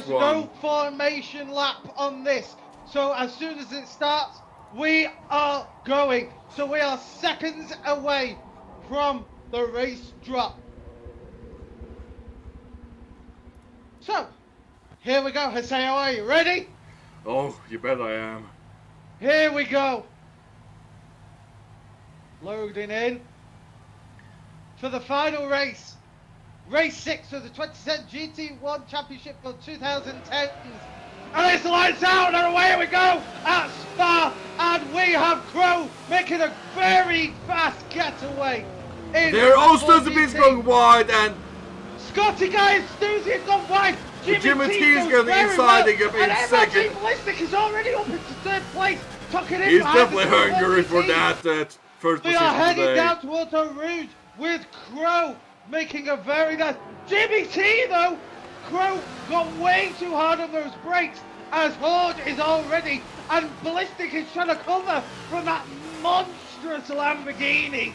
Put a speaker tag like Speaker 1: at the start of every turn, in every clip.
Speaker 1: one.
Speaker 2: There's no formation lap on this. So as soon as it starts, we are going. So we are seconds away from the race drop. So, here we go. Haseo, are you ready?
Speaker 1: Oh, you bet I am.
Speaker 2: Here we go. Loading in for the final race. Race 6 of the 2010 GT1 Championship for 2010s. And it's lights out and away we go at Spa. And we have Crow making a very fast getaway.
Speaker 1: There also the beats going wide and
Speaker 2: Scotty Guy and Stuzy have gone wide.
Speaker 1: Jimmy T's going inside and up in second.
Speaker 2: Ballistic is already up into third place. Tucking in.
Speaker 1: He's definitely hungry for that first
Speaker 2: We
Speaker 1: position
Speaker 2: are heading
Speaker 1: today.
Speaker 2: down towards the Rouge with Crow making a very nice. Jimmy T though, Crow got way too hard on those brakes as Horde is already, and Ballistic is trying to cover from that monstrous Lamborghini.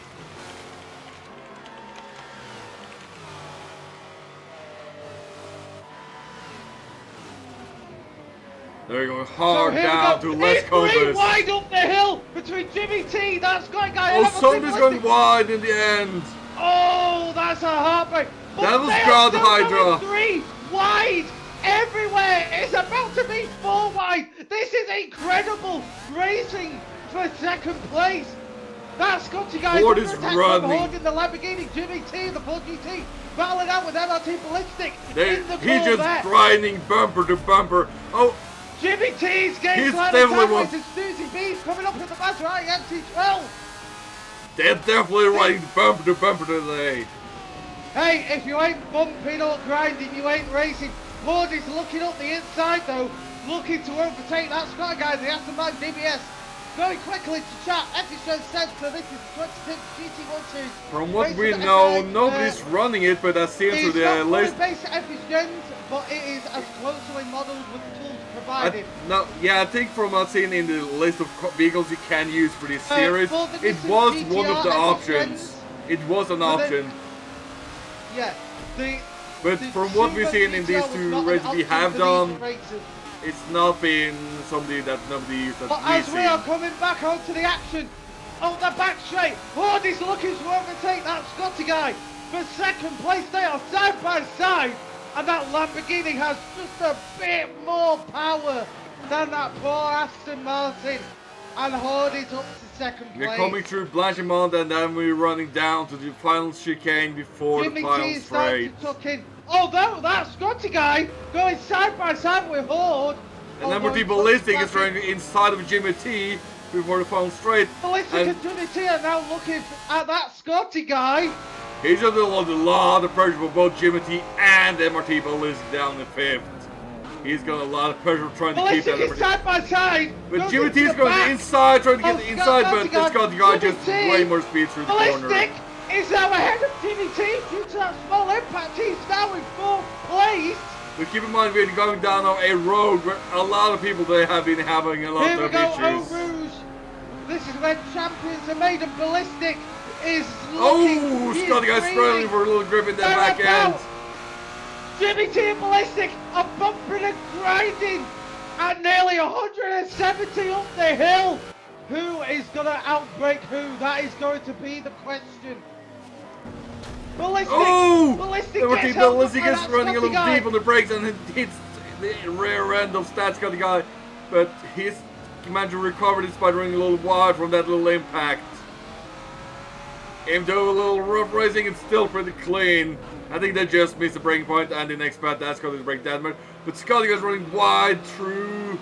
Speaker 1: They're going hard down to Les
Speaker 2: It's three
Speaker 1: Compass.
Speaker 2: wide up the hill between Jimmy T, that Sky Guy.
Speaker 1: Oh, somebody's going wide in the end.
Speaker 2: Oh, that's a heartbreak. But
Speaker 1: That was
Speaker 2: they are
Speaker 1: God
Speaker 2: still
Speaker 1: Hydra.
Speaker 2: going 3 wide everywhere. It's about to be 4 wide. This is incredible racing for second place. That Scotty Guy
Speaker 1: Ford is running.
Speaker 2: in the Lamborghini. Jimmy T, the Ford GT, battling out with MRT Ballistic in the
Speaker 1: He's just
Speaker 2: Corvette.
Speaker 1: grinding bumper to bumper. Oh,
Speaker 2: Jimmy T's getting
Speaker 1: He's
Speaker 2: slightly
Speaker 1: definitely
Speaker 2: sideways
Speaker 1: one.
Speaker 2: and Susie B's coming up in the Maserati MT-12.
Speaker 1: they're definitely riding bumper to bumper today.
Speaker 2: Hey, if you ain't bumping or grinding, you ain't racing. Ford is looking up the inside though, looking to overtake that Scotty Guy, the Aston Martin DBS. Going quickly to chat, FTC says, so this is 2010 GT1 Series.
Speaker 1: From what we know, nobody's running it, but that seems to the list.
Speaker 2: It's not fully based FTC, but it is as closely modelled with the tools provided.
Speaker 1: I think from what I've seen in the list of vehicles you can use for this series,
Speaker 2: for the
Speaker 1: it was
Speaker 2: GTR
Speaker 1: one of the
Speaker 2: FTC
Speaker 1: options. It was an option.
Speaker 2: Yeah,
Speaker 1: But from what we've seen in these two races we have done, it's not been somebody that nobody used that
Speaker 2: but as we are coming back onto the action, on the back straight, Ford is looking to overtake that Scotty Guy for second place. They are side by side, and that Lamborghini has just a bit more power than that poor Aston Martin, and Horde is up to second place.
Speaker 1: We're coming through Blanchimont and then we're running down to the final chicane before
Speaker 2: Jimmy
Speaker 1: the final
Speaker 2: T is starting
Speaker 1: straight.
Speaker 2: to tuck in. Although that Scotty Guy going side by side with Horde.
Speaker 1: And then the Ballistic is running inside of Jimmy T before the final straight.
Speaker 2: Ballistic and Jimmy T are now looking at that Scotty Guy.
Speaker 1: He's under a lot of pressure for both Jimmy T and MRT Ballistic down in 5th. He's got a lot of pressure trying to keep that
Speaker 2: Ballistic is side by side.
Speaker 1: But Jimmy T's going inside, trying to get the inside, but the Scotty Guy just
Speaker 2: Jimmy T.
Speaker 1: way more speed through the corner.
Speaker 2: Ballistic is now ahead of Jimmy T due to that small impact. He's now in 4th place.
Speaker 1: But keep in mind, we're going down on a road where a lot of people they have been having a lot
Speaker 2: Here we
Speaker 1: of
Speaker 2: go,
Speaker 1: issues.
Speaker 2: Eau Rouge. This is where champions are made, and Ballistic is looking.
Speaker 1: Oh, Scotty Guy's struggling for a little grip in the back end.
Speaker 2: Jimmy T and Ballistic are bumping and grinding at nearly 170 up the hill. Who is going to outbreak who? That is going to be the question. Ballistic!
Speaker 1: Oh!
Speaker 2: Ballistic
Speaker 1: Ballistic is running a little deep on the brakes and it hits the rear end of Scotty Guy. But he's managed to recover this by running a little wide from that little impact. Him do a little rough racing, it's still pretty clean. I think they just missed the braking point and the next part that's going to break that much. But Scotty Guy's running wide through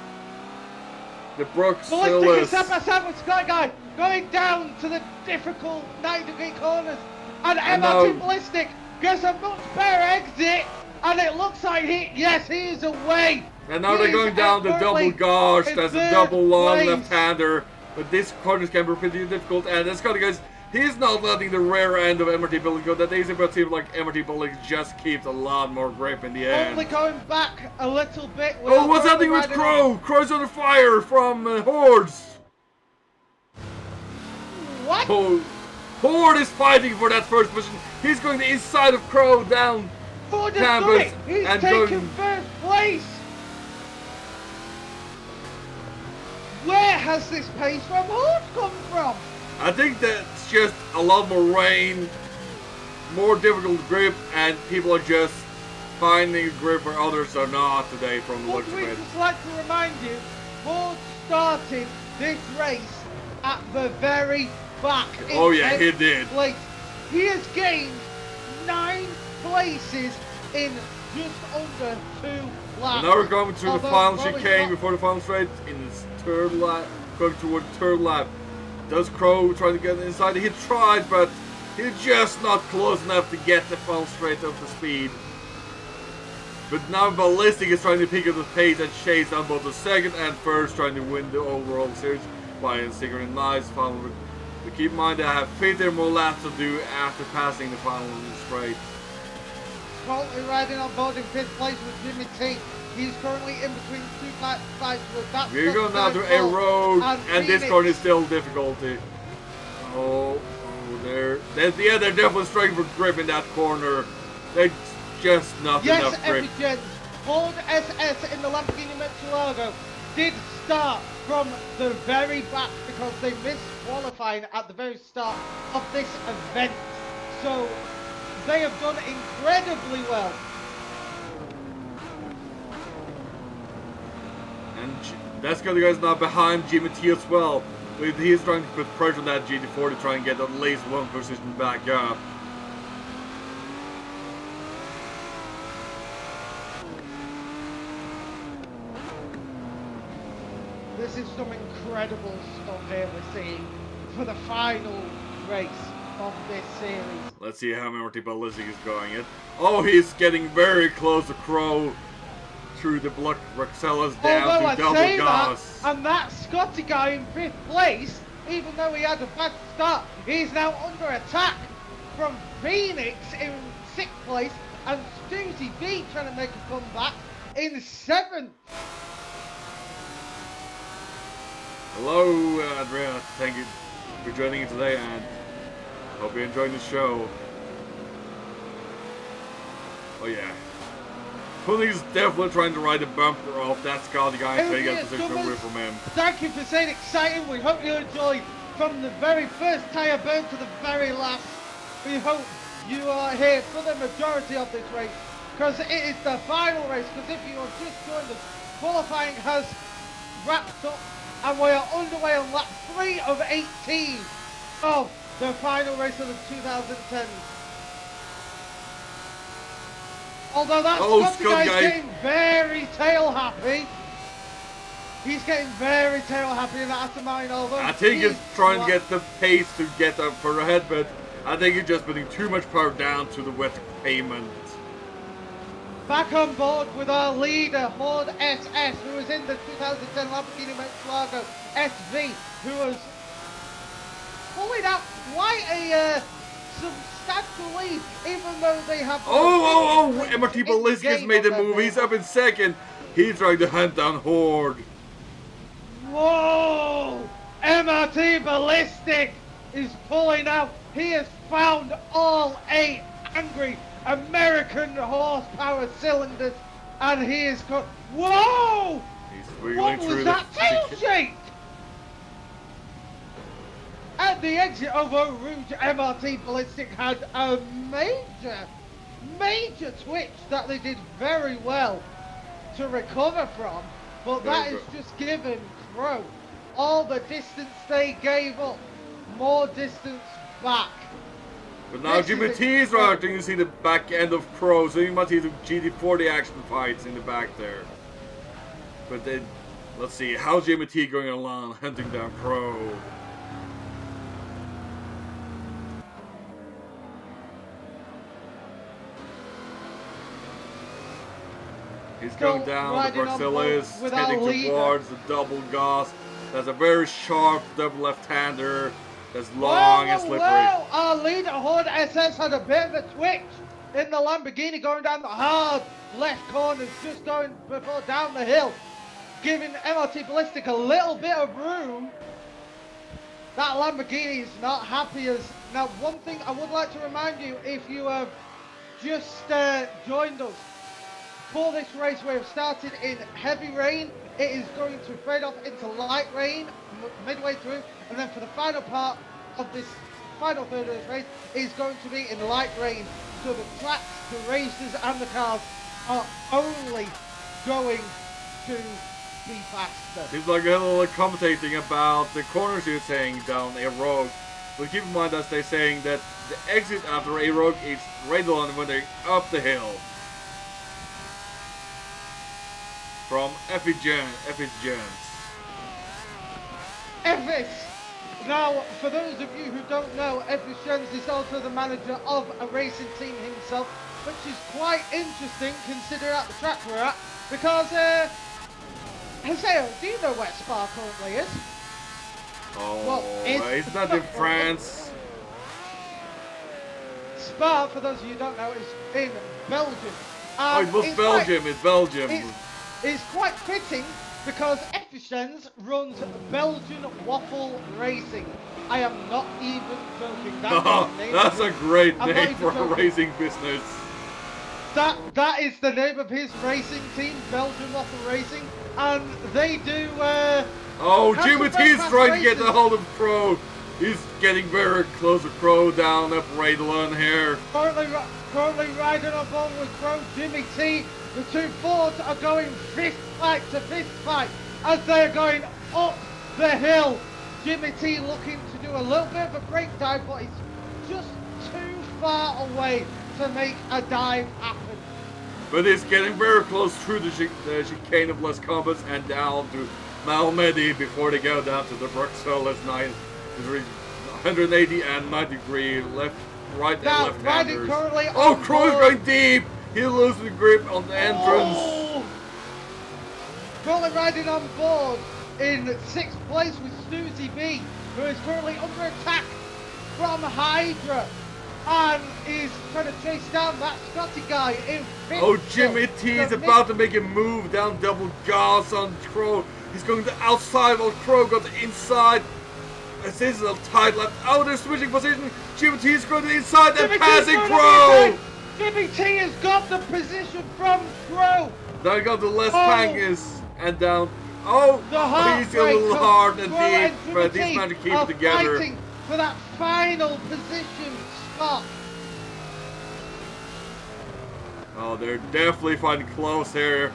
Speaker 1: the Brooks
Speaker 2: Ballistic is
Speaker 1: Hillis.
Speaker 2: side by side with Sky Guy, going down to the difficult 90-degree corners. And MRT Ballistic gets a much better exit. And it looks like he is away.
Speaker 1: And now they're going down the double gauge. That's a double long left-hander. But this corners can be pretty difficult. And then Scotty Guys, he's not letting the rear end of MRT Ballistic go. That easy, but it seems like MRT Ballistic just keeps a lot more grip in the end.
Speaker 2: Only going back a little bit.
Speaker 1: Oh, what's happening with Crow? Crow's under fire from Hordes.
Speaker 2: What?
Speaker 1: Oh, Horde is fighting for that first position. He's going the inside of Crow down
Speaker 2: Ford
Speaker 1: campus
Speaker 2: He's
Speaker 1: and
Speaker 2: taking
Speaker 1: going.
Speaker 2: first place. has this pace from Horde come from?
Speaker 1: I think that's just a lot more rain, more difficult grip, and people are just finding a grip where others are not today from the looks of
Speaker 2: Would we
Speaker 1: it.
Speaker 2: just like to remind you, Horde started this race at the very back.
Speaker 1: Oh yeah, he did.
Speaker 2: Place. He has gained 9 places in just under 2 laps.
Speaker 1: And now we're going through the final chicane
Speaker 2: not...
Speaker 1: before the final straight in his third lap, going toward the third lap. Does Crow trying to get inside? He tried, but he's just not close enough to get the final straight of the speed. But now Ballistic is trying to pick up the pace and chase down both the second and first, trying to win the overall series by a synchronized final. But keep in mind that I have 15 more laps to do after passing the final straight.
Speaker 2: Currently riding on board in 5th place with Jimmy T. He's currently in between 2 fights with that.
Speaker 1: We're going now to a road, and this corner is still difficulty. They're definitely struggling for grip in that corner. They're just not enough grip.
Speaker 2: Yes, Ford SS in the Lamborghini Murcielago did start from the very back because they missed qualifying at the very start of this event. So they have done incredibly well.
Speaker 1: And that's got the guys now behind Jimmy T as well. He's trying to put pressure on that GT4 to try and get at least one position back up.
Speaker 2: This is some incredible stuff here we're seeing for the final race of this series.
Speaker 1: Let's see how Marty Ballistic is going it. Oh, he's getting very close to Crow through the block. Roxella's down to double gas.
Speaker 2: And that Scotty guy in 5th place, even though he had a bad start, he's now under attack from Phoenix in 6th place and Susie B trying to make a comeback in 7th.
Speaker 1: Hello, Andrea. Thank you for joining us today, and hope you're enjoying the show. Oh yeah. Pulley's definitely trying to ride the bumper off that Scotty guy and trying to get a position away from him.
Speaker 2: Thank you for saying exciting. We hope you enjoyed from the very first tyre burn to the very last. We hope you are here for the majority of this race because it is the final race. Because if you have just joined us, qualifying has wrapped up and we are underway on lap 3 of 18 of the final race of the 2010s. Although that Scotty guy is getting very tail happy. He's getting very tail happy in that aftermarket. Although
Speaker 1: I think he's trying to get the pace to get up further ahead, but I think he's just putting too much power down to the wet pavement.
Speaker 2: Back on board with our leader, Horde SS, who was in the 2010 Lamborghini Murcielago SV, who was pulling out quite a substantial lead, even though they have...
Speaker 1: MRT Ballistic has made the move. He's up in 2nd. He's trying to hunt down Horde.
Speaker 2: Whoa! MRT Ballistic is pulling out. He has found all 8 angry American horsepower cylinders, and he is got. Whoa!
Speaker 1: He's
Speaker 2: what was that tail shake? At the exit of Eau Rouge, MRT Ballistic had a major twitch that they did very well to recover from, but that is just given Crow all the distance they gave up, more distance back.
Speaker 1: But now Jimmy T is starting to see the back end of Crow, so you might see the GT40 action fights in the back there. But then, let's see, how's Jimmy T going along, hunting down Crow? He's going down, the Barcella is heading towards the double gas. That's a very sharp double left-hander. That's long and slippery.
Speaker 2: Well, our leader, Horde SS, had a bit of a twitch in the Lamborghini going down the hard left corners, just going before down the hill, giving MRT Ballistic a little bit of room. That Lamborghini is not happy as... Now, one thing I would like to remind you, if you have just joined us, for this race. We have started in heavy rain. It is going to fade off into light rain midway through, and then for the final part of this final third of this race is going to be in light rain. So the tracks, the racers and the cars are only going to be faster.
Speaker 1: Seems like a little commentating about the corners you're saying down a road. But keep in mind that they're saying that the exit after a road is right on when they're up the hill. From Effigens.
Speaker 2: Effis! Now, for those of you who don't know, Effigens is also the manager of a racing team himself, which is quite interesting considering at the track we're at, because, Haseo, do you know where Spa currently is?
Speaker 1: Oh,
Speaker 2: well,
Speaker 1: isn't that in France?
Speaker 2: Spa, for those of you who don't know, is in Belgium.
Speaker 1: Oh, it was Belgium, it's Belgium.
Speaker 2: It's quite fitting because Efficienz runs Belgian waffle racing. I am not even joking.
Speaker 1: That's a great name for a racing business.
Speaker 2: That is the name of his racing team, Belgian Waffle Racing, and they do.
Speaker 1: Oh, Jimmy T's trying to get a hold of Crow. He's getting very close to Crow down up Radlon here.
Speaker 2: Currently riding on board with Crow, Jimmy T. The two Fords are going fist fight to fist fight as they are going up the hill. Jimmy T looking to do a little bit of a break dive, but he's just too far away to make a dive happen.
Speaker 1: But he's getting very close through the chicane of Les Combats and down to Malmedy before they go down to the Bruxelles 180 and 90 degree left, right
Speaker 2: now,
Speaker 1: and left-handers.
Speaker 2: Oh,
Speaker 1: Crow is going deep. He loses the grip on the entrance.
Speaker 2: Oh. Currently riding on board in 6th place with Snoozy B, who is currently under attack from Hydra and is trying to chase down that Scotty guy in 5th.
Speaker 1: Oh, Jimmy T is about to make a move down double gas on Crow. He's going to outside while Crow got the inside. This is a tight left. Oh, they're switching position. Jimmy T is going to the inside and passing Crow.
Speaker 2: Jimmy T has got the position from Crow.
Speaker 1: Now got the Les Pangas and down. Oh, he's a little hard and deep, but he's managed to keep it together.
Speaker 2: Fighting for that final position spot.
Speaker 1: Oh, they're definitely fighting close here.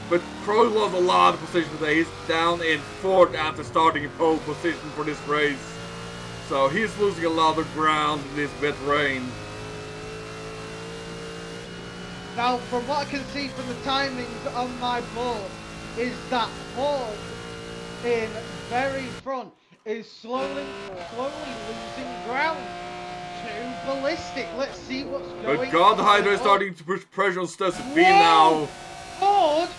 Speaker 1: But Crow lost a lot of position today. He's down in 4th after starting in pole position for this race. So he's losing a lot of ground in this wet rain.
Speaker 2: Now, from what I can see from the timings on my board, is that Ford in very front is slowly losing ground to Ballistic. Let's see what's going on.
Speaker 1: But God Hydra is starting to push pressure on Stussy B now.
Speaker 2: Ford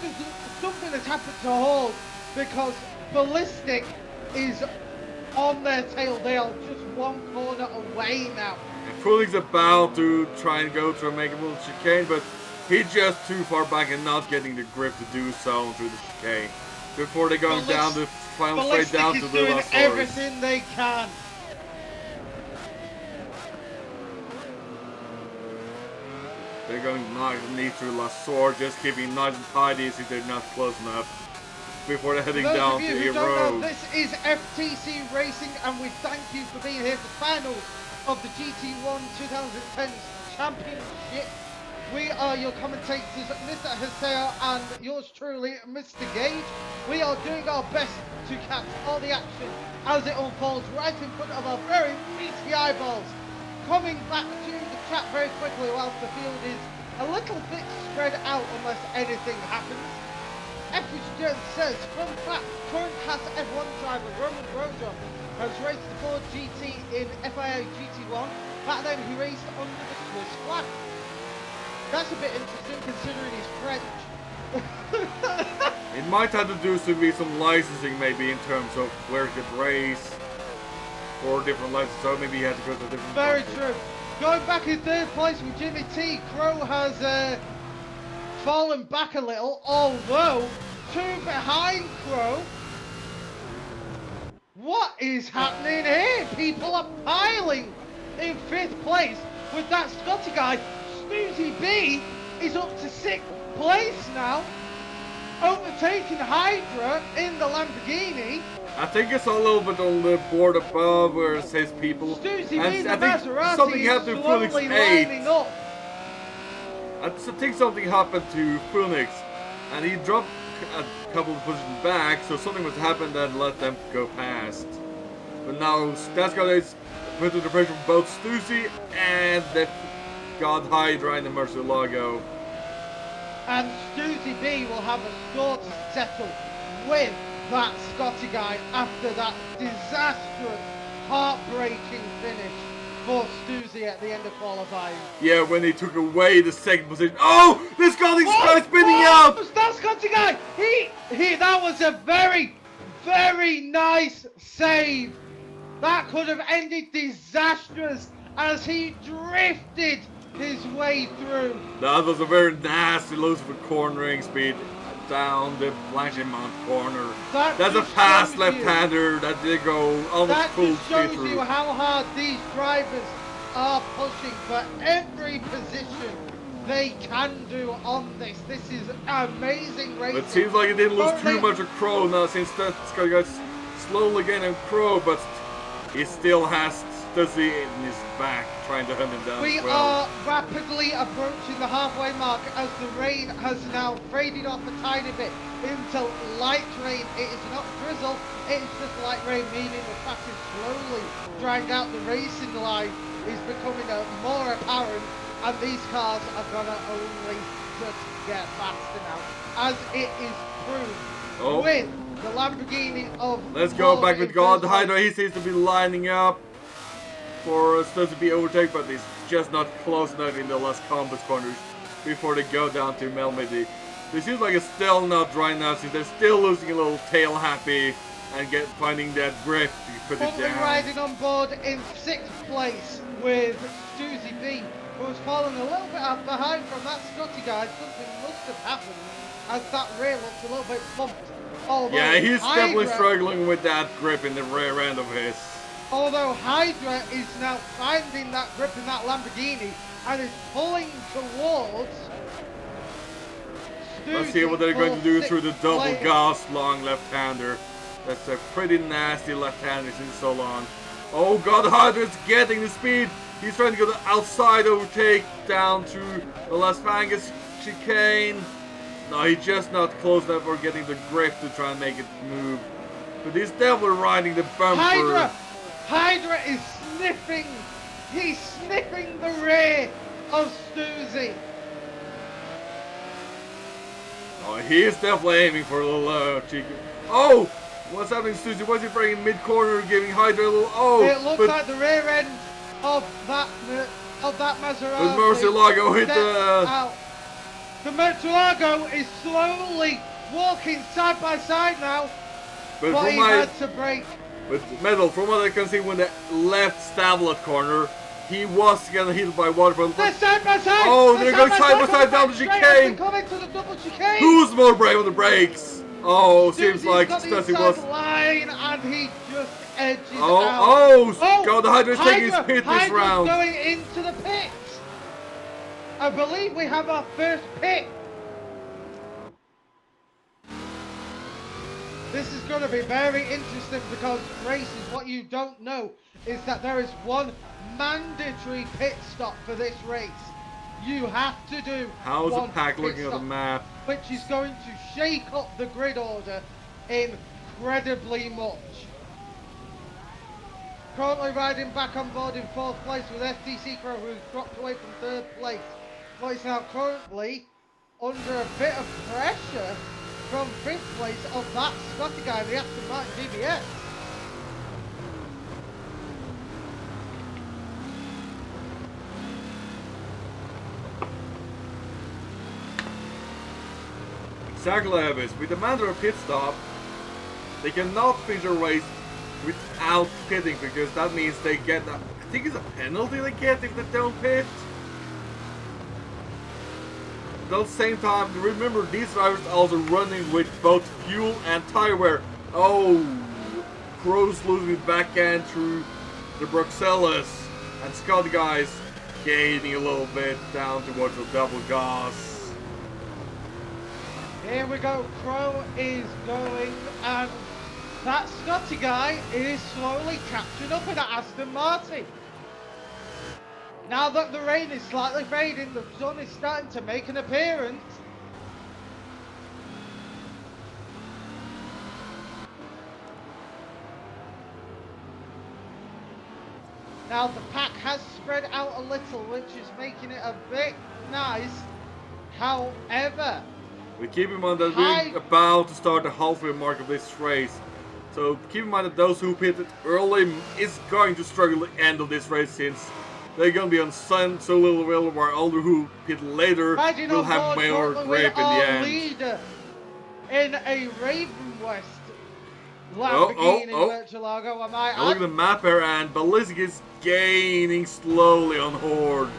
Speaker 2: is something that's happened to Ford because Ballistic is on their tail. They are just one corner away now.
Speaker 1: Pulling's about to try and go to make a little chicane, but he's just too far back and not getting the grip to do so through the chicane. Before they're going down the final straight down to the last
Speaker 2: everything they can.
Speaker 1: They're going nice and neat through La Sour, just keeping nice and tidy if they're not close enough. Before they're heading down to a road.
Speaker 2: This is FTC Racing, and we thank you for being here for finals of the GT1 2010 Championship. We are your commentators, Mr. Haseo and yours truly, Mr. Gage. We are doing our best to catch all the action as it unfolds right in front of our very meaty eyeballs. Coming back to the track very quickly whilst the field is a little bit spread out unless anything happens. Effigens says, fun fact, current Haas F1 driver Roman Grosjean has raced the Ford GT in FIA GT1. Back then he raced under the Swiss flag. That's a bit interesting considering he's French.
Speaker 1: It might have to do with some licensing maybe in terms of where he could race for different licenses, so maybe he had to go to a different
Speaker 2: Very
Speaker 1: country.
Speaker 2: true. Going back in 3rd place with Jimmy T, Crow has fallen back a little, although 2 behind Crow. What is happening here? People are piling in 5th place with that Scotty guy, Snoozy B, is up to 6th place now, overtaking Hydra in the Lamborghini.
Speaker 1: I think it's a little bit on the board above where it says people.
Speaker 2: Stussy
Speaker 1: And
Speaker 2: V, the
Speaker 1: I think
Speaker 2: Maserati
Speaker 1: something
Speaker 2: is
Speaker 1: happened to Phoenix
Speaker 2: slowly
Speaker 1: 8.
Speaker 2: lining up.
Speaker 1: I think something happened to Phoenix, and he dropped a couple of positions back, so something must happen that let them go past. But now that's got putting the pressure from both Stussy and the God Hydra in the Murcielago.
Speaker 2: And Stussy B will have a score to settle with that Scotty guy after that disastrous, heartbreaking finish for Stussy at the end of qualifying.
Speaker 1: Yeah, when they took away the second position. Oh, this Scotty guy spinning out!
Speaker 2: That Scotty guy! That was a very, very nice save. That could have ended disastrous as he drifted his way through.
Speaker 1: That was a very nasty lose for cornering speed down the Blanchimont corner. That's a fast left-hander that did go almost full speed through. That shows you
Speaker 2: how hard these drivers are pushing for every position they can do on this. This is amazing racing.
Speaker 1: It seems like it didn't lose too much of Crow now, since that's got to slowly getting Crow, but he still has Stussy in his back, trying to hunt him down.
Speaker 2: We are rapidly approaching the halfway mark as the rain has now faded off a tiny bit into light rain. It is not drizzle, it is just light rain, meaning the track is slowly drying out. The racing line is becoming more apparent, and these cars are gonna only just get faster now, as it is proved with the Lamborghini of...
Speaker 1: Let's go back with God Hydra. He seems to be lining up for Stussy to be overtaken, but he's just not close enough in the last compass corners before they go down to Melmedy. It seems like it's still not dry now, since they're still losing a little tail happy and finding that grip to put it down.
Speaker 2: Riding on board in 6th place with Stussy B, who was falling a little bit behind from that Scotty guy. Something must have happened as that rear looks a little bit bumped.
Speaker 1: Yeah, he's definitely struggling with that grip in the rear end of his.
Speaker 2: Although Hydra is now finding that grip in that Lamborghini and is pulling towards Stussy.
Speaker 1: Let's see what they're going to do through the double gas long left-hander. That's a pretty nasty left-hander since so long. Oh God, Hydra's getting the speed. He's trying to go the outside overtake down through the Las Vegas chicane. No, he's just not close enough for getting the grip to try and make it move. But he's definitely riding the bumper.
Speaker 2: Hydra is sniffing. He's sniffing the rear of Stussy.
Speaker 1: Oh, he is definitely aiming for a little cheeky. Oh, what's happening, Stussy? What's he bringing mid-corner, giving Hydra a little? Oh,
Speaker 2: it looks like the rear end of that Maserati.
Speaker 1: The Murcielago hit the.
Speaker 2: The Murcielago is slowly walking side by side now, but he had to brake.
Speaker 1: But Metal, from what I can see, when the left stablet corner, he was getting hit by water.
Speaker 2: They're side by side.
Speaker 1: Oh, they're going side by side down the chicane.
Speaker 2: Coming to the double chicane.
Speaker 1: Who's more brave on the brakes? Oh, seems like Stussy was.
Speaker 2: Line and he just edges out.
Speaker 1: Oh, God, the Hydra's taking his pit this round.
Speaker 2: Going into the pit. I believe we have our first pit. This is going to be very interesting because races, what you don't know is that there is one mandatory pit stop for this race. You have to do.
Speaker 1: How's the pack looking at the map?
Speaker 2: Which is going to shake up the grid order incredibly much. Currently riding back on board in 4th place with FTC Crow, who's dropped away from 3rd place. But is now currently under a bit of pressure from 5th place of that Scotty guy, the Aston Martin DBS.
Speaker 1: Exactly, Evis. With the mandatory pit stop, they cannot finish a race without pitting, because that means they get I think it's a penalty they get if they don't pit. At the same time, remember, these drivers are also running with both fuel and tire wear. Oh, Crow's losing his back end through the Bruxelles, and Scotty guys gaining a little bit down towards the double gas.
Speaker 2: Here we go, Crow is going, and that Scotty guy is slowly catching up in that Aston Martin. Now that the rain is slightly fading, the sun is starting to make an appearance. Now the pack has spread out a little, which is making it a bit nice. However,
Speaker 1: we keep in mind that we're about to start the halfway mark of this race. So keep in mind that those who pitted early is going to struggle at the end of this race, since they're going to be on so little available, while all who pit later will have more grip in the end.
Speaker 2: Leader in a Raven West Lamborghini Murcielago, I might add.
Speaker 1: Look at the map here, and Ballistic is gaining slowly on Horde.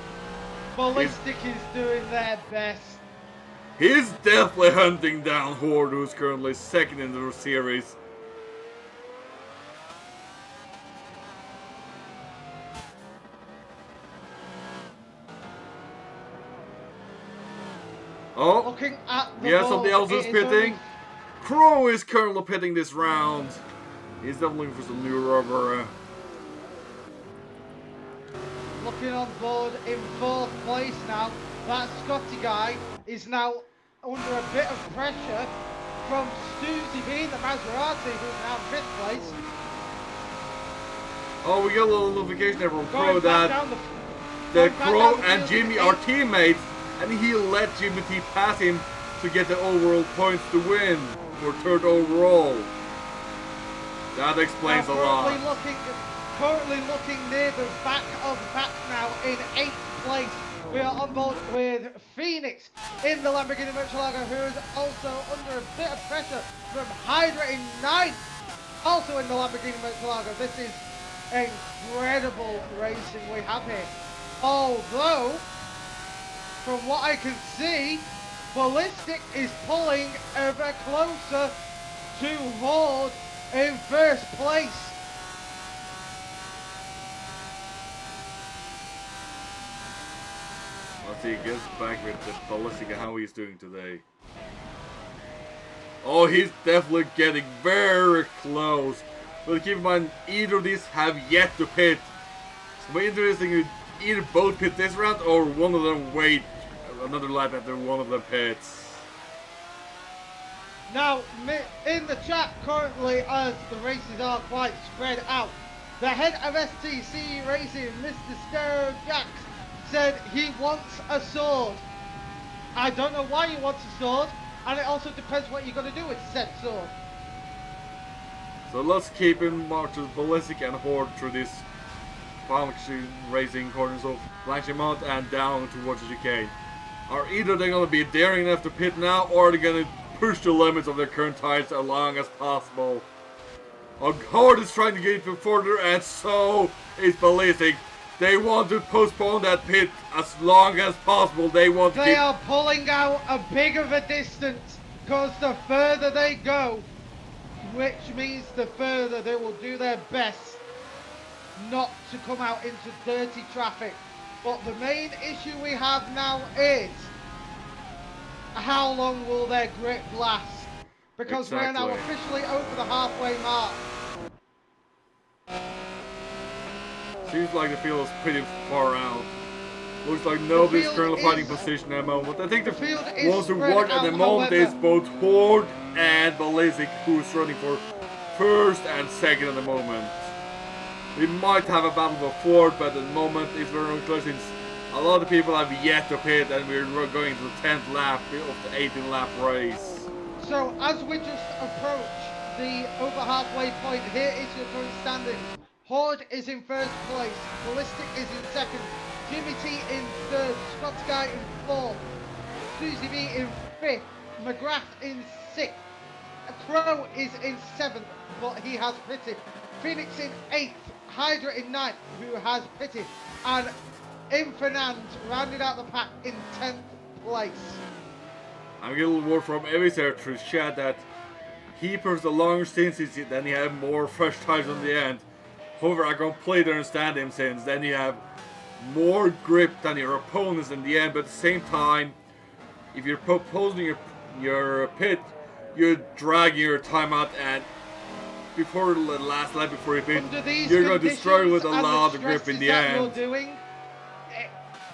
Speaker 2: Ballistic is doing their best.
Speaker 1: He's definitely hunting down Horde, who's currently second in the series. Oh,
Speaker 2: looking at the
Speaker 1: yeah, somebody else is pitting. Crow is currently pitting this round. He's definitely looking for some new rubber.
Speaker 2: Looking on board in 4th place now. That Scotty guy is now under a bit of pressure from Susie B, the Maserati, who's now in 5th place.
Speaker 1: Oh, we got a little notification there from Crow that the Crow and Jimmy are teammates, and he let Jimmy T pass him to get the overall points to win for 3rd overall. That explains a lot.
Speaker 2: Currently looking near the back of the pack now in 8th place. We are on board with Phoenix in the Lamborghini Murcielago, who is also under a bit of pressure from Hydra in 9th, also in the Lamborghini Murcielago. This is incredible racing we have here. Although, from what I can see, Ballistic is pulling ever closer to Horde in 1st place.
Speaker 1: Let's see, he gets back with the Ballistic and how he's doing today. Oh, he's definitely getting very close. But keep in mind, either of these have yet to pit. So interesting, you either both pit this round or one of them wait another lap after one of them pits.
Speaker 2: Now, in the chat currently, as the races are quite spread out, the head of FTC Racing, Mr. Stereo Jax, said he wants a sword. I don't know why he wants a sword, and it also depends what you're going to do with said sword.
Speaker 1: So let's keep in march with Ballistic and Horde through this racing corners of Blanchimont and down towards the chicane. Are either they going to be daring enough to pit now, or are they going to push the limits of their current tires as long as possible? Horde is trying to get it further, and so is Ballistic. They want to postpone that pit as long as possible. They are
Speaker 2: pulling out a big of a distance, because the further they go, which means the further they will do their best not to come out into dirty traffic. But the main issue we have now is, how long will their grip last? Because we are now officially over the halfway mark.
Speaker 1: Seems like the field is pretty far out. Looks like nobody's currently fighting position at the moment. I think the ones who won at the moment is both Horde and Ballistic, who's running for 1st and 2nd at the moment. We might have a battle for 4th, but at the moment it's very close, since a lot of people have yet to pit, and we're going to the 10th lap of the 18 lap race.
Speaker 2: So as we just approach the over halfway point, here is your current standings. Horde is in 1st place, Ballistic is in 2nd, Jimmy T in 3rd, Scott Guy in 4th, Susie B in 5th, McGrath in 6th, Crow is in 7th, but he has pitted, Phoenix in 8th, Hydra in 9th, who has pitted, and Infernand rounded out the pack in 10th place.
Speaker 1: I'm getting a little word from Evis there through chat that he prefers the longer stints, then he had more fresh tires on the end. However, I completely understand him, since then you have more grip than your opponents in the end, but at the same time, if you're proposing your your pit, you're dragging your time out, and before the last lap, before you pit, you're going to struggle with a lot of grip in the end.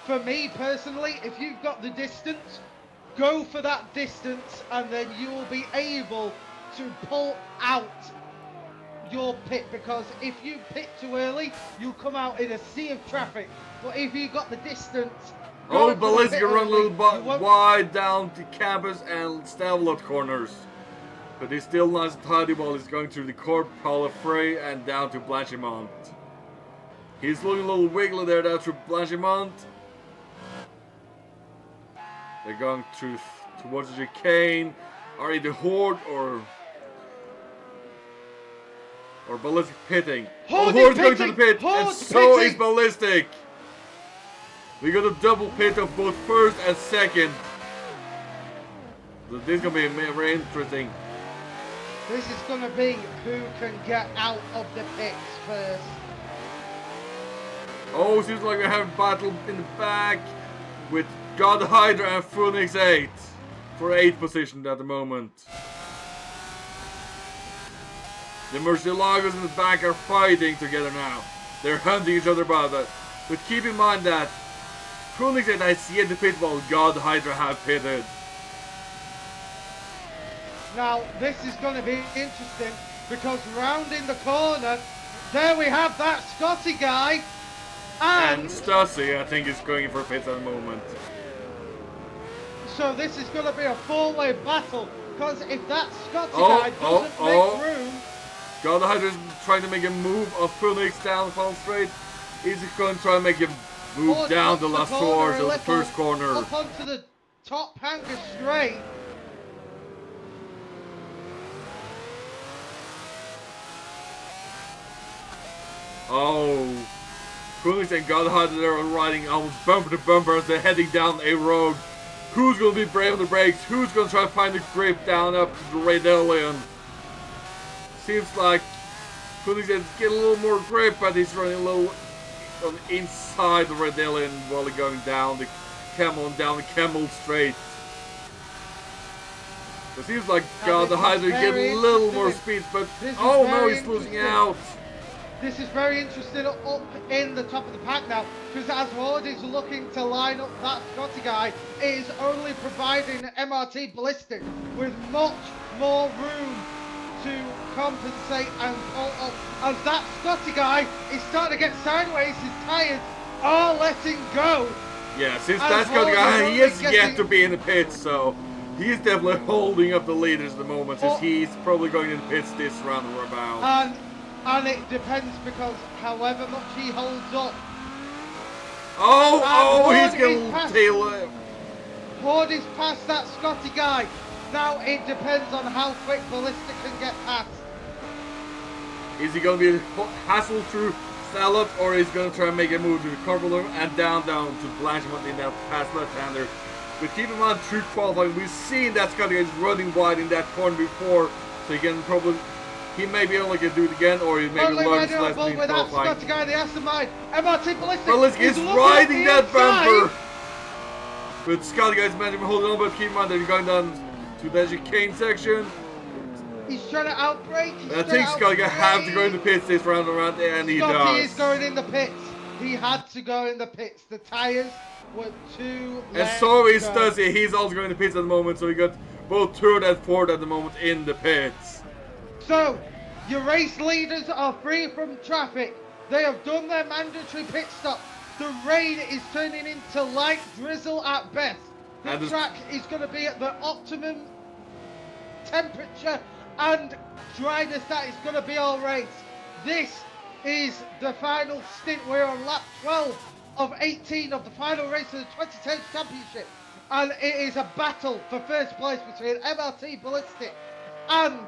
Speaker 2: For me personally, if you've got the distance, go for that distance, and then you will be able to pull out your pit, because if you pit too early, you'll come out in a sea of traffic. But if you've got the distance,
Speaker 1: Ballistic run a little wide down to campus and Stavelot corners. But he's still nice and tidy while he's going through the Corp, Palafrey, and down to Blanchimont. He's looking a little wiggly there down through Blanchimont. They're going towards the chicane. Are either Horde or Ballistic pitting. Horde's going to the pit, and so is Ballistic. We got a double pit of both first and second. So this is going to be very interesting.
Speaker 2: This is going to be who can get out of the pits first.
Speaker 1: Oh, seems like we have a battle in the back with God Hydra and Phoenix 8 for 8th position at the moment. The Murcielagos in the back are fighting together now. They're hunting each other about that. But keep in mind that Phoenix 8 has yet to pit while God Hydra have pitted.
Speaker 2: Now, this is going to be interesting because rounding the corner, there we have that Scotty guy.
Speaker 1: And Stussy, I think, is going for pits at the moment.
Speaker 2: So this is going to be a four-way battle, because if that Scotty guy doesn't make room...
Speaker 1: God Hydra is trying to make a move of Phoenix down Fall Straight. He's going to try and make him move down the last towards the first corner.
Speaker 2: Up onto the top hanger straight.
Speaker 1: Oh, Phoenix and God Hydra are riding almost bumper to bumper as they're heading down a road. Who's going to be brave on the brakes? Who's going to try to find the grip down up to the Raydelian? Seems like Phoenix is getting a little more grip, but he's running a little on the inside the Raydelian while he's going down the Camel and down the Camel Straight. It seems like God Hydra getting a little more speed, but oh no, he's losing out.
Speaker 2: This is very interesting up in the top of the pack now, because as Horde is looking to line up that Scotty guy, it is only providing MRT Ballistic with much more room to compensate and pull up, as that Scotty guy is starting to get sideways. His tyres are letting go.
Speaker 1: Yeah, since that Scotty guy, he is yet to be in the pits, so he's definitely holding up the leaders at the moment, since he's probably going in the pits this round or about.
Speaker 2: And it depends, because however much he holds up.
Speaker 1: He's going to tail him.
Speaker 2: Horde is past that Scotty guy. Now it depends on how quick Ballistic can get past.
Speaker 1: Is he going to be hassled through Salop, or is he going to try and make a move to the Corporal and down to Blanchimont in that past left-hander? But keep in mind, through qualifying, we've seen that Scotty is running wide in that corner before, so he can probably... He may be able to do it again, or he may learn his lesson in qualifying.
Speaker 2: Scotty guy, the Asamide, MRT Ballistic.
Speaker 1: Ballistic is riding that bumper. But Scotty guy's managing to hold on, but keep in mind that he's going down to the chicane section.
Speaker 2: He's trying to outbrake.
Speaker 1: I think Scotty guy have to go in the pits this round around there, and he does.
Speaker 2: Scotty is going in the pits. He had to go in the pits. The tyres were too low.
Speaker 1: And so is Stussy. He's also going in the pits at the moment, so we got both third and fourth at the moment in the pits.
Speaker 2: So, your race leaders are free from traffic. They have done their mandatory pit stop. The rain is turning into light drizzle at best. The track is going to be at the optimum temperature and dryness that is going to be our race. This is the final stint. We're on lap 12 of 18 of the final race of the 2010 Championship. And it is a battle for first place between MRT Ballistic and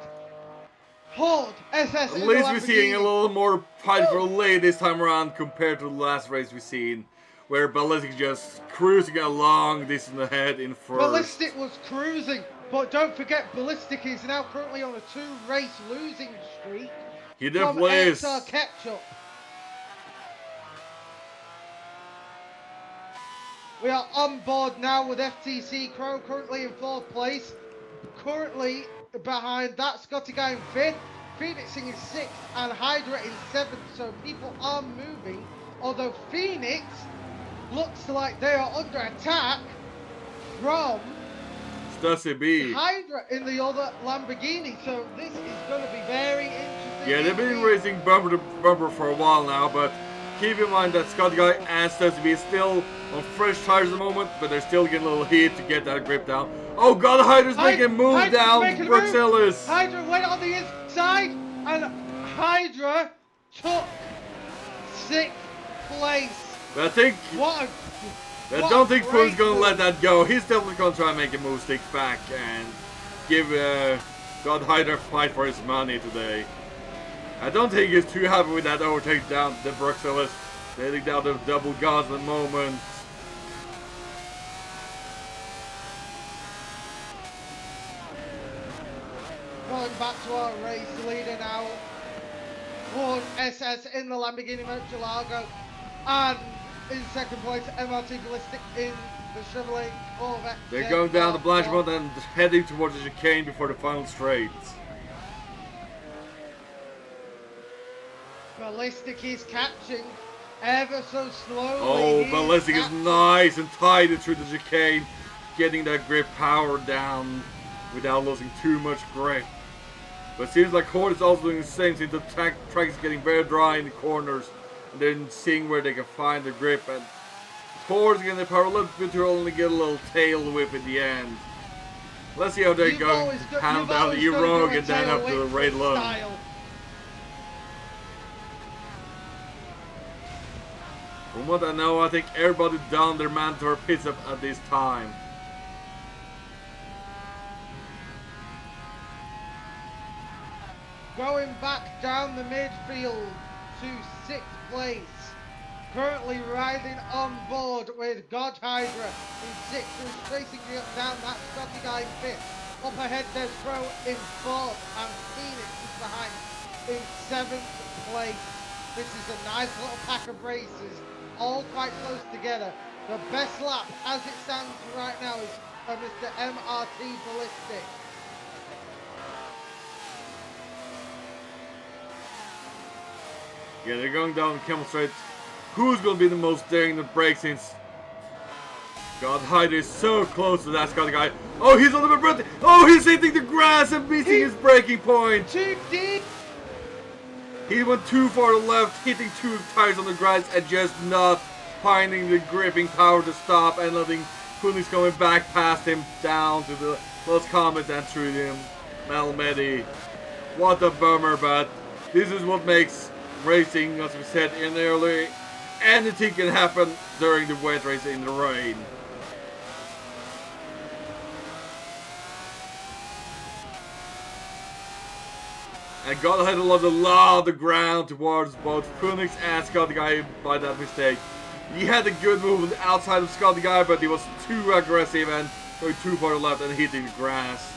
Speaker 2: Horde SS.
Speaker 1: At least we're seeing a little more fight for lead this time around compared to the last race we've seen, where Ballistic just cruising along this in the head in first.
Speaker 2: Ballistic was cruising, but don't forget Ballistic is now currently on a 2-race losing streak.
Speaker 1: He definitely is.
Speaker 2: Ketchup. We are on board now with FTC Crow currently in 4th place. currently behind that Scotty guy in 5th, Phoenix in 6th, and Hydra in 7th. So people are moving, although Phoenix looks like they are under attack from
Speaker 1: Stussy B.
Speaker 2: Hydra in the other Lamborghini. So this is going to be very interesting.
Speaker 1: Yeah, they've been racing bumper to bumper for a while now, but keep in mind that Scott Guy and Stussy B is still on fresh tires at the moment, but they're still getting a little heat to get that grip down. Oh god, Hydra's making a move down Brooks Ellis.
Speaker 2: Hydra went on the inside, and Hydra took 6th place.
Speaker 1: But I think... I don't think Poon's going to let that go. He's definitely going to try and make a move stick back and give God Hydra a fight for his money today. I don't think he's too happy with that overtake down the Brooks Ellis. Heading down the double gods at the moment.
Speaker 2: Going back to our race leader now. Ford SS in the Lamborghini Murcielago. And in 2nd place, MRT Ballistic in the Chevrolet Corvette.
Speaker 1: They're going down the Blanchimont and heading towards the chicane before the final straight.
Speaker 2: Ballistic is catching ever so slowly.
Speaker 1: Oh, Ballistic is nice and tied it through the chicane, getting that grip power down without losing too much grip. But it seems like Cord is also doing the same since the track is getting very dry in the corners. And then seeing where they can find the grip, and Ford's getting the power a little bit to only get a little tail whip at the end. Let's see how they go. Handle down the E-Rogue and then up to the Red Lund. From what I know, I think everybody done their mandatory pit stop at this time.
Speaker 2: Going back down the midfield to 6th place. Currently riding on board with God Hydra in 6th, who's chasing down that Scotty guy in 5th. Up ahead there's Pro in 4th, and Phoenix is behind in 7th place. This is a nice little pack of races, all quite close together. The best lap as it stands right now is Mr. MRT Ballistic.
Speaker 1: Yeah, they're going down the Camel Straight. Who's going to be the most daring to brake since God Hydra is so close to that Scotty guy. Oh, he's on the breath. Oh, he's hitting the grass and missing his braking point.
Speaker 2: Too deep.
Speaker 1: He went too far to the left, hitting 2 tires on the grass and just not finding the gripping power to stop and letting Phoenix going back past him down to the Lost Comet and through him. Malmedy. What a bummer, but this is what makes racing, as we said in earlier, anything can happen during the wet race in the rain. And God had lost a lot of the ground towards both Phoenix and Scotty Guy by that mistake. He had a good movement outside of Scotty Guy, but he was too aggressive and going too far to the left and hitting the grass.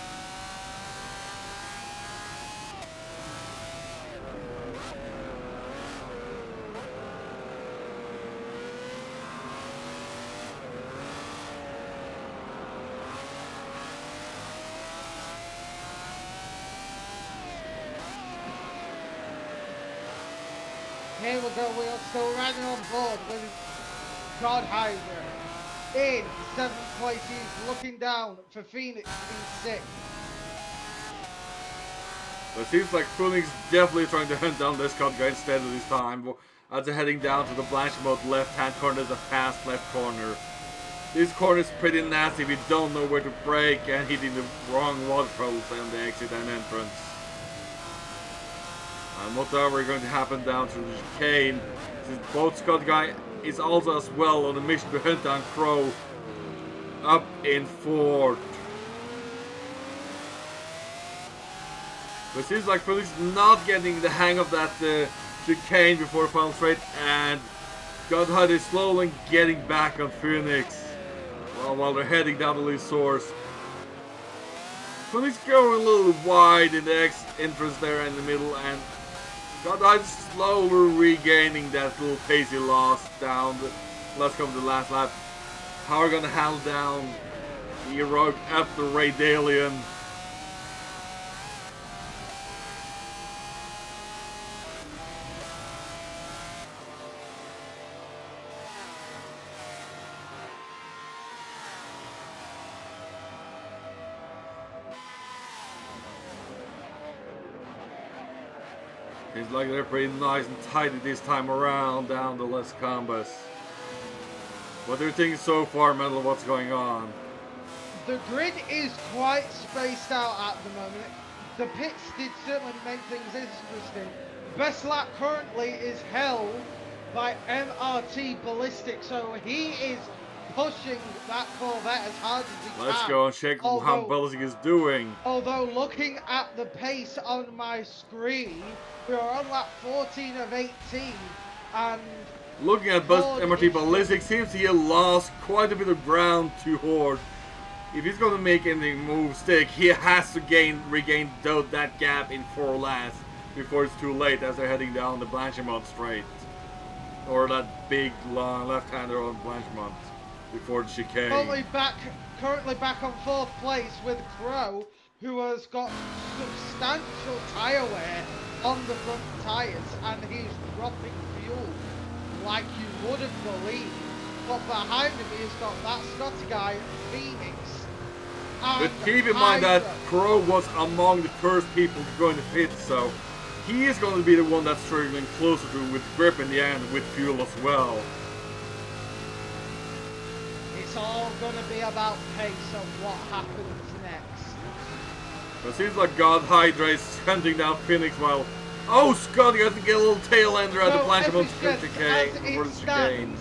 Speaker 2: Here we go, we are still riding on board with God Hydra. In 7th place, he's looking down for Phoenix in 6th.
Speaker 1: But it seems like Phoenix definitely trying to hunt down this Scott guy instead of this time. As they're heading down to the Blanchimont left-hand corner, there's a fast left corner. This corner is pretty nasty if you don't know where to brake and hitting the wrong water puddles on the exit and entrance. And whatever is going to happen down to the chicane, since both Scott Guy is also as well on a mission to hunt down Crow up in 4th. But it seems like Phoenix not getting the hang of that chicane before final straight, and Godhide is slowly getting back on Phoenix while they're heading down the lead source. Phoenix going a little wide in the entrance there in the middle, and Godhide slowly regaining that little pace he lost down let's come to the last lap. How are we going to handle down the road up the Radalian? Seems like they're pretty nice and tidy this time around down the Les Combes. What do you think so far, Metal? What's going on?
Speaker 2: The grid is quite spaced out at the moment. The pits did certainly make things interesting. Best lap currently is held by MRT Ballistic, so he is pushing that Corvette as hard as he can.
Speaker 1: Let's go and check how Ballistic is doing.
Speaker 2: Although looking at the pace on my screen, we are on lap 14 of 18, and
Speaker 1: looking at MRT Ballistic, seems he lost quite a bit of ground to Horde. If he's going to make any move stick, he has to regain that gap in 4 laps before it's too late as they're heading down the Blanchimont straight. Or that big long left-hander on Blanchimont before the chicane.
Speaker 2: Currently back on 4th place with Crow, who has got substantial tyre wear on the front tyres, and he's dropping fuel like you wouldn't believe. But behind him he's got that Scotty guy, Phoenix.
Speaker 1: But keep in mind that Crow was among the first people to go in the pit, so he is going to be the one that's struggling closer to with grip in the end with fuel as well.
Speaker 2: It's all going to be about pace and what happens next.
Speaker 1: But it seems like God Hydra is hunting down Phoenix while... Oh, Scotty has to get a little tail ender at the Blanchimont chicane.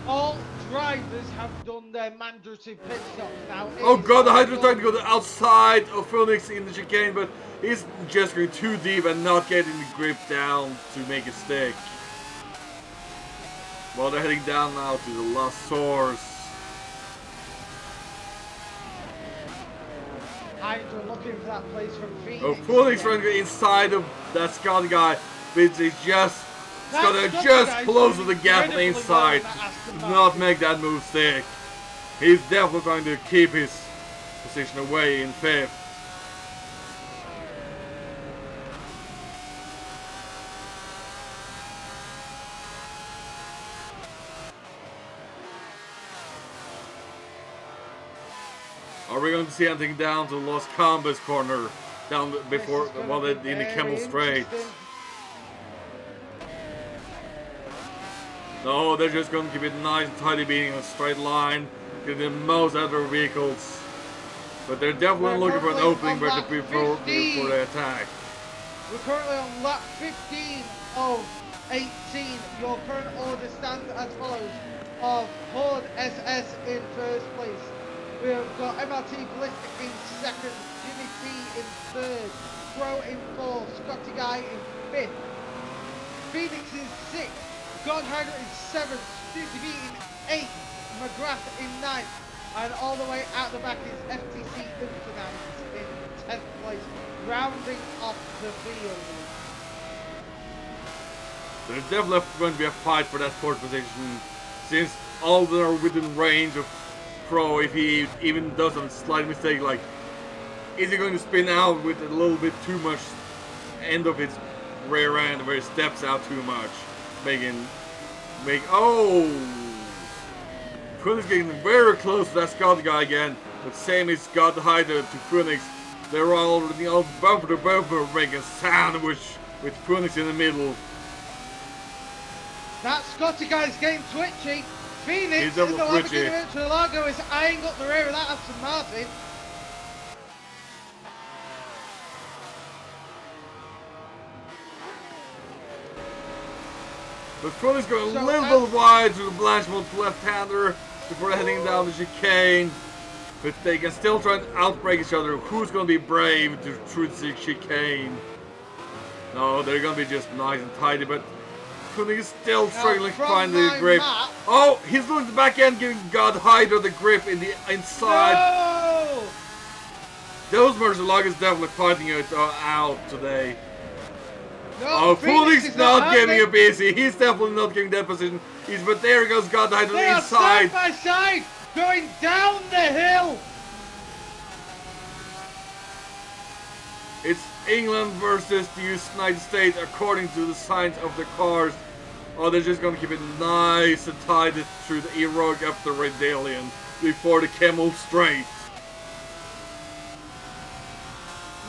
Speaker 2: All drivers have done their mandatory pit stop now.
Speaker 1: Oh God, the Hydra's trying to go to the outside of Phoenix in the chicane, but he's just going too deep and not getting the grip down to make it stick. Well, they're heading down now to the last source.
Speaker 2: Hydra looking for that place from Phoenix.
Speaker 1: Oh, Phoenix trying to get inside of that Scotty guy, but it's just... Scotty just closes the gap on the inside. Does not make that move stick. He's definitely going to keep his position away in 5th. Are we going to see anything down to Los Combes corner down before in the Camel Straight? No, they're just going to keep it nice and tidy, being in a straight line, getting the most out of their vehicles. But they're definitely looking for an opening before they attack.
Speaker 2: We're currently on lap 15 of 18. Your current order stands as follows: of Horde SS in 1st place. We have got MRT Ballistic in 2nd, Jimmy T in 3rd, Crow in 4th, Scotty Guy in 5th, Phoenix in 6th, God Hydra in 7th, Stussy in 8th, McGrath in 9th, and all the way out the back is FTC Racing in 10th place, rounding off the field.
Speaker 1: There's definitely going to be a fight for that 4th position, since all of them are within range of Crow. If he even does a slight mistake, like, is he going to spin out with a little bit too much end of its rear end where it steps out too much? Oh! Phoenix getting very close to that Scott guy again, but same as Scott Hyder to Phoenix. They're already all bumper to bumper making a sandwich with Phoenix in the middle.
Speaker 2: That Scotty guy's getting twitchy. Phoenix in the Lamborghini Murcielago is eyeing up the rear of that Aston Martin.
Speaker 1: But Phoenix going a little bit wide to the Blanchimont left-hander before heading down the chicane. But they can still try and outbreak each other. Who's going to be brave through the chicane? No, they're going to be just nice and tidy, but Phoenix is still struggling to find the grip. Oh, he's looking at the back end, giving God Hydra the grip in the inside.
Speaker 2: No!
Speaker 1: Those Murcielagos definitely fighting it out today.
Speaker 2: No,
Speaker 1: oh, Phoenix is not giving up easy. He's definitely not giving that position. But there goes God Hydra
Speaker 2: they
Speaker 1: inside.
Speaker 2: Side by side, going down the hill.
Speaker 1: It's England versus the United States according to the signs of the cars. Oh, they're just going to keep it nice and tight through the heroic up the Redalian before the Camel Straight.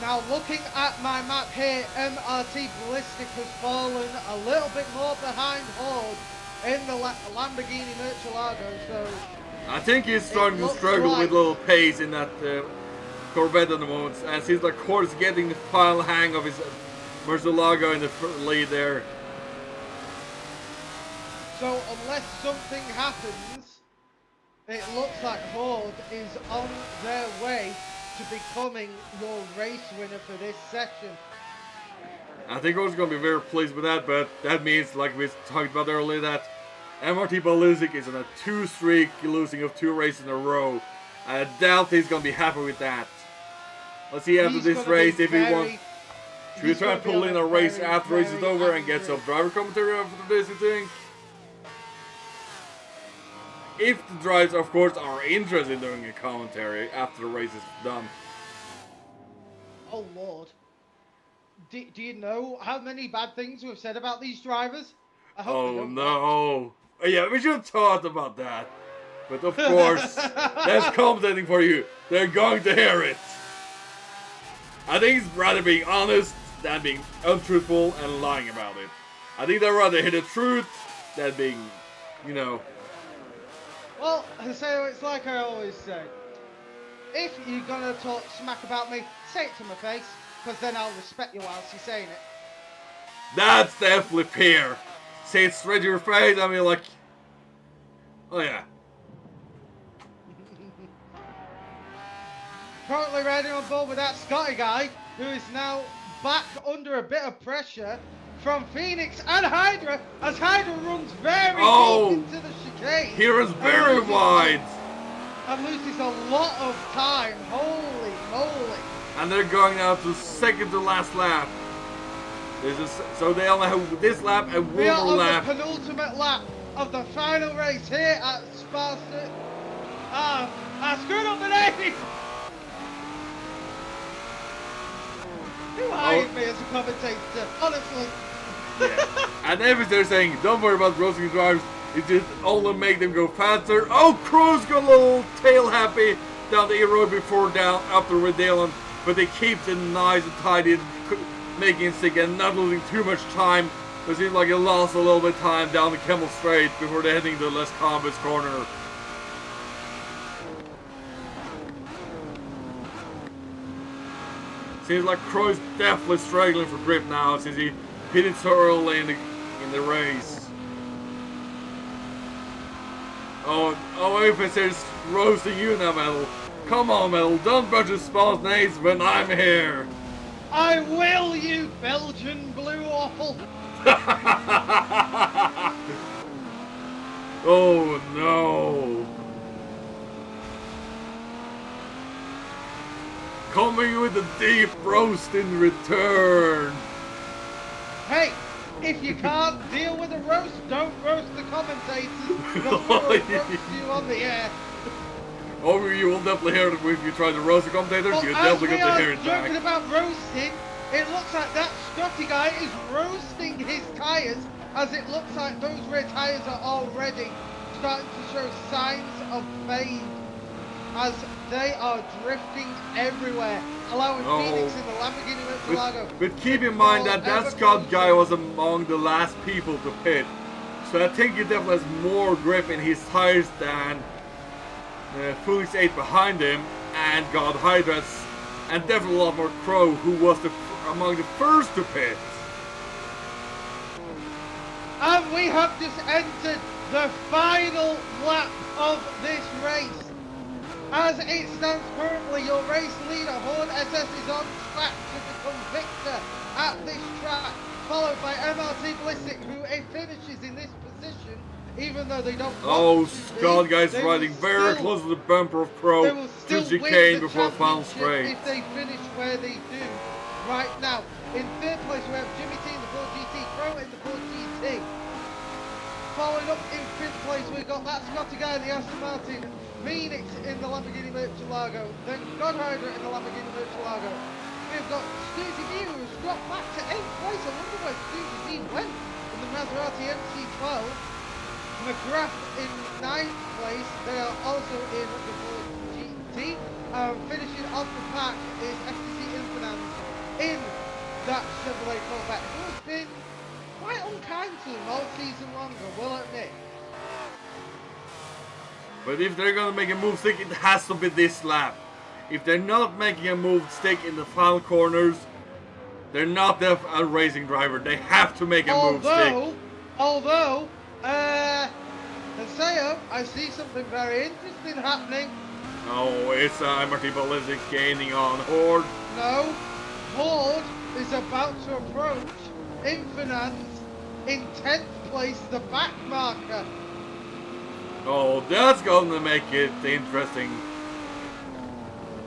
Speaker 2: Now looking at my map here, MRT Ballistic has fallen a little bit more behind Horde in the Lamborghini Murcielago, so...
Speaker 1: I think he's starting to struggle with a little pace in that Corvette at the moment, and seems like Horde is getting the final hang of his Murcielago in the lead there.
Speaker 2: So unless something happens, it looks like Horde is on their way to becoming your race winner for this session.
Speaker 1: I think Horde's going to be very pleased with that, but that means, like we talked about earlier, that MRT Ballistic is on a 2 streak, losing of 2 races in a row. I doubt he's going to be happy with that. Let's see after this race if he wants. Should we try and pull in a race after the race is over and get some driver commentary after this, you think? If the drivers, of course, are interested in doing a commentary after the race is done.
Speaker 2: Oh, Lord. Do you know how many bad things we've said about these drivers? I hope
Speaker 1: oh, no. Yeah, we should have talked about that. But, of course, that's commentating for you. They're going to hear it. I think it's rather being honest than being untruthful and lying about it. I think they'd rather hear the truth than being, you know...
Speaker 2: Well, so it's like I always say. If you're gonna talk smack about me, say it to my face, because then I'll respect you whilst you're saying it.
Speaker 1: That's definitely fair. Say it straight to your face, I mean, like... Oh, yeah.
Speaker 2: Currently riding on board with that Scotty guy, who is now back under a bit of pressure from Phoenix and Hydra, as Hydra runs very deep into the chicane.
Speaker 1: He runs very wide.
Speaker 2: And loses a lot of time. Holy moly.
Speaker 1: And they're going now to second to last lap. So they only have this lap and one more lap.
Speaker 2: We are on the penultimate lap of the final race here at Spa-Francorchamps. I screwed up the name! Who hired me as a commentator, honestly?
Speaker 1: Yeah. And everybody's saying, don't worry about roasting drivers, it just only make them go faster. Oh, Crow's got a little tail happy down the road before down up the Red Dalen, but they keep it nice and tidy, making it stick and not losing too much time. It seems like it lost a little bit of time down the Kemmel Straight before they're heading to Les Combes corner. Seems like Crow's definitely struggling for grip now since he hit it so early in the race. Oh, if it says roasting you now, Metal. Come on, Metal, don't bunch of Spa's names when I'm here.
Speaker 2: I will, you Belgian blue waffle.
Speaker 1: Oh no. Coming with a deep roast in return.
Speaker 2: Hey, if you can't deal with a roast, don't roast the commentators. Because we'll roast you on the air.
Speaker 1: Oh, you will definitely hear it if you try to roast the commentators.
Speaker 2: Well,
Speaker 1: you're definitely going to hear it
Speaker 2: as we are
Speaker 1: back.
Speaker 2: joking about roasting, it looks like that Scotty guy is roasting his tyres, as it looks like those rear tyres are already starting to show signs of fade, as they are drifting everywhere, allowing Phoenix in the Lamborghini Murcielago.
Speaker 1: But keep in mind that Scott guy was among the last people to pit, so I think he definitely has more grip in his tires than Phoenix 8 behind him, and God Hydra's, and definitely a lot more Crow, who was among the first to pit.
Speaker 2: And we have just entered the final lap of this race. As it stands currently, your race leader, Horde SS, is on track to become victor at this track, followed by MRT Ballistic, who finishes in this position, even though they don't want to
Speaker 1: Scott guy's riding very close to the bumper of Crow to chicane before final straight.
Speaker 2: If they finish where they do right now. In third place, we have Jimmy T in the Ford GT, Crow in the Ford GT. Following up in fifth place, we've got that Scotty guy in the Aston Martin, Phoenix in the Lamborghini Murcielago, then God Rider in the Lamborghini Murcielago. We've got Stuzy D, who's dropped back to 8th place. I wonder where Stuzy D went in the Maserati MC12. McGrath in 9th place. They are also in the Ford GT. Finishing off the pack is FTC Racing that Chevrolet Corvette, who has been quite unkind to him all season long, I will admit.
Speaker 1: But if they're gonna make a move stick, it has to be this lap. If they're not making a move stick in the final corners, they're not a racing driver. They have to make a move stick.
Speaker 2: Although, Haseo, I see something very interesting happening.
Speaker 1: No, it's MRT Ballistic gaining on Horde.
Speaker 2: No, Horde is about to approach Infinance in 10th place, the back marker.
Speaker 1: Oh, that's gonna make it interesting.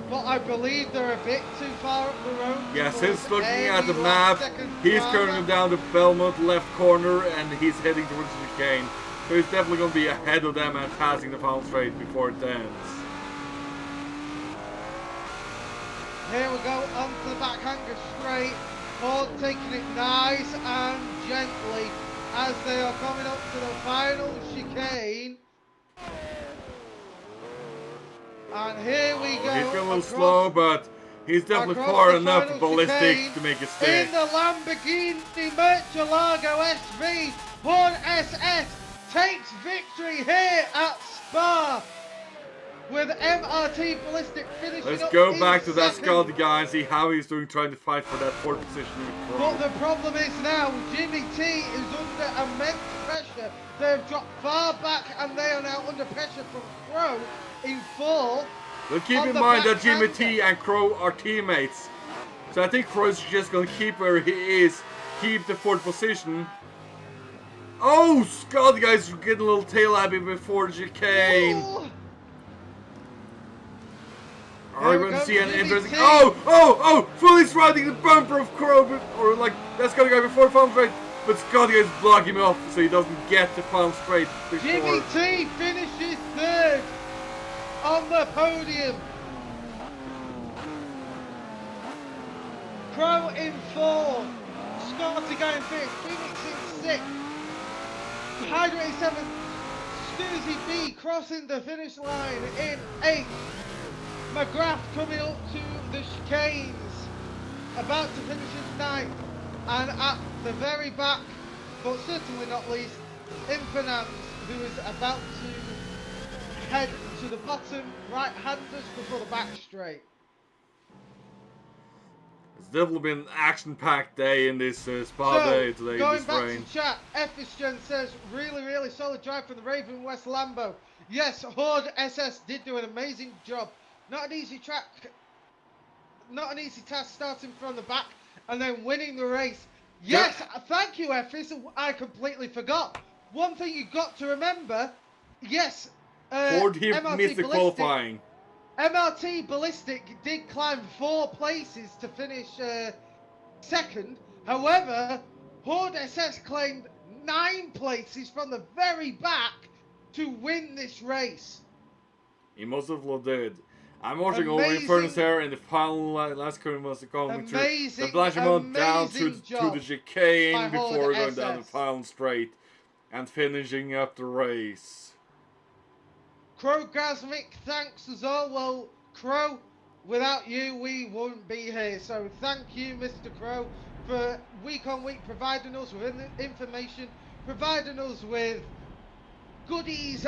Speaker 2: But I believe they're a bit too far up the road.
Speaker 1: Yeah, since looking at the map, he's currently down the Belmont left corner and he's heading towards the chicane. So he's definitely going to be ahead of them and passing the final straight before it ends.
Speaker 2: Here we go onto the back hanger straight. Ford taking it nice and gently as they are coming up to the final chicane. And here we go.
Speaker 1: He's going a little slow, but he's definitely far enough to Ballistic to make a stick.
Speaker 2: In the Lamborghini Murcielago SV, Horde SS takes victory here at Spa with MRT Ballistic finishing
Speaker 1: Let's
Speaker 2: up
Speaker 1: go back to
Speaker 2: in
Speaker 1: that
Speaker 2: second.
Speaker 1: Scotty guy and see how he's doing trying to fight for that fourth position.
Speaker 2: But the problem is now Jimmy T is under immense pressure. They've dropped far back and they are now under pressure from Crow in fourth.
Speaker 1: But keep in mind that Jimmy T and Crow are teammates. So I think Crow's just going to keep where he is, keep the fourth position. Oh, Scotty guy's getting a little tail happy before the chicane.
Speaker 2: Oh.
Speaker 1: Are we going to see an interesting... Oh! Fully surrounding the bumper of Crow, or like, that's Scotty guy before final straight. But Scotty guy's blocking him off so he doesn't get the final straight before.
Speaker 2: Jimmy T finishes third on the podium. Crow in fourth. Scotty going fifth. Phoenix in sixth. Hydra 87. Susie B crossing the finish line in eighth. McGrath coming up to the chicanes. About to finish in ninth. And at the very back, but certainly not least, Infinance, who is about to head to the bottom right-handers before the back straight.
Speaker 1: It's definitely been an action-packed day in this Spa day today.
Speaker 2: Going
Speaker 1: this
Speaker 2: back
Speaker 1: rain.
Speaker 2: to chat, Effigen says, really solid drive from the Raven West Lambo. Yes, Horde SS did do an amazing job. Not an easy track, not an easy task starting from the back and then winning the race. Yes, thank you, Effis. I completely forgot. One thing you got to remember, yes,
Speaker 1: Ford
Speaker 2: MRT
Speaker 1: missed the qualifying.
Speaker 2: MRT Ballistic did climb 4 places to finish second. However, Horde SS claimed 9 places from the very back to win this race.
Speaker 1: He must have did. I'm watching over Infernus here in the final last curve was coming through the Blanchimont down to the chicane before going down the final straight and finishing up the race.
Speaker 2: Crow Gasmic, thanks as all. Well, Crow, without you we wouldn't be here. So thank you, Mr. Crow, for week on week providing us with information, providing us with goodies.